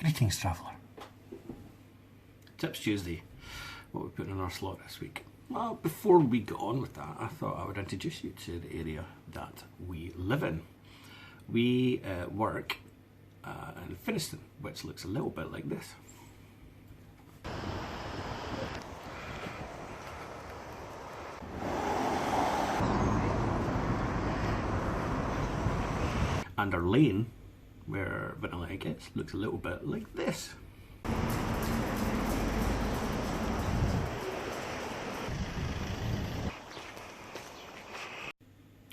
Greetings, traveller. Tips Tuesday. What we put in our slot this week? Well, before we go on with that, I thought I would introduce you to the area that we live in. We work in Finnieston, which looks a little bit like this. And our lane, where Vanilla Egg is, looks a little bit like this.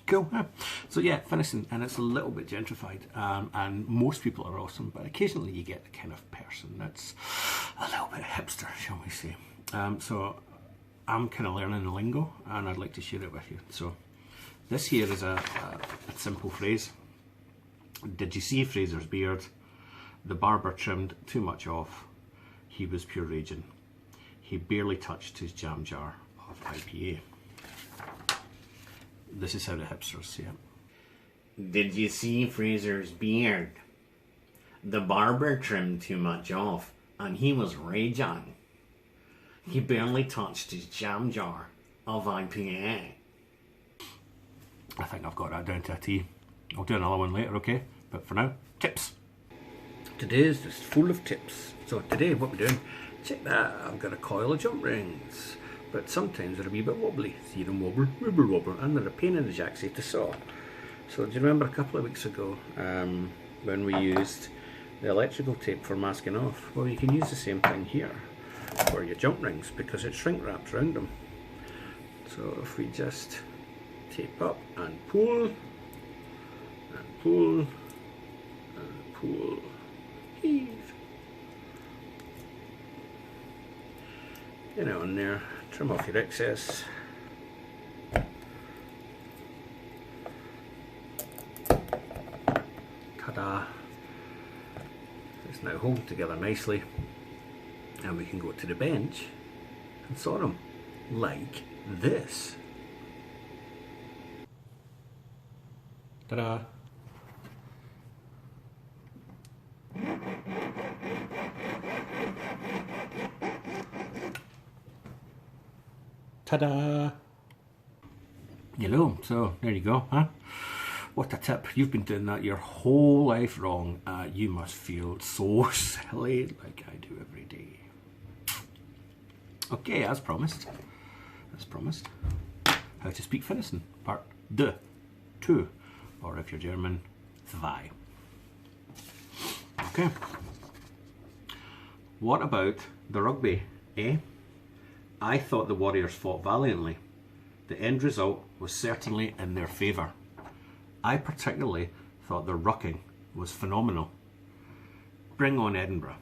Cool, yeah. So yeah, Finnieston, and it's a little bit gentrified, and most people are awesome, but occasionally you get the kind of person that's a little bit hipster, shall we say. So I'm kind of learning the lingo, and I'd like to share it with you. So this here is a simple phrase. Did you see Fraser's beard? The barber trimmed too much off. He was pure raging. He barely touched his jam jar of IPA. This is how the hipsters say it. Did you see Fraser's beard? The barber trimmed too much off, and he was raging. He barely touched his jam jar of IPA. I think I've got that down to a T. I'll do another one later, okay? But for now, tips. Today is just full of tips. So today, what we're doing, check that, I've got a coil of jump rings. But sometimes they're a wee bit wobbly. See them wobble, wobble, wobble, and they're a pain in the jacksie to saw. So do you remember a couple of weeks ago when we used the electrical tape for masking off? Well, you can use the same thing here for your jump rings because it shrink wraps around them. So if we just tape up and pull, and pull, and pull, heave. Get it on there, trim off your excess. Ta-da! It's now hold together nicely, and we can go to the bench and saw them like this. Ta-da! Ta-da! You know, so there you go, huh? What a tip. You've been doing that your whole life wrong. You must feel so silly like I do every day. Okay, as promised. As promised. How to speak Finnieston, part 2. Or if you're German, 2. Okay. What about the rugby, eh? I thought the Warriors fought valiantly. The end result was certainly in their favour. I particularly thought the rucking was phenomenal. Bring on Edinburgh.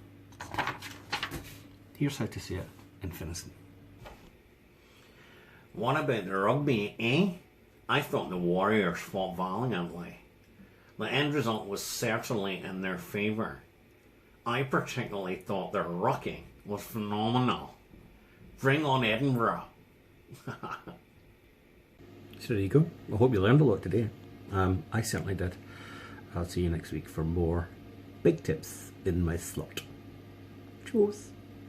Here's how to say it in Finnieston. What about the rugby, eh? I thought the Warriors fought valiantly. The end result was certainly in their favour. I particularly thought the rucking was phenomenal. Bring on Edinburgh. So there you go. I hope you learned a lot today. I certainly did. I'll see you next week for more big tips in my slot. Cheers.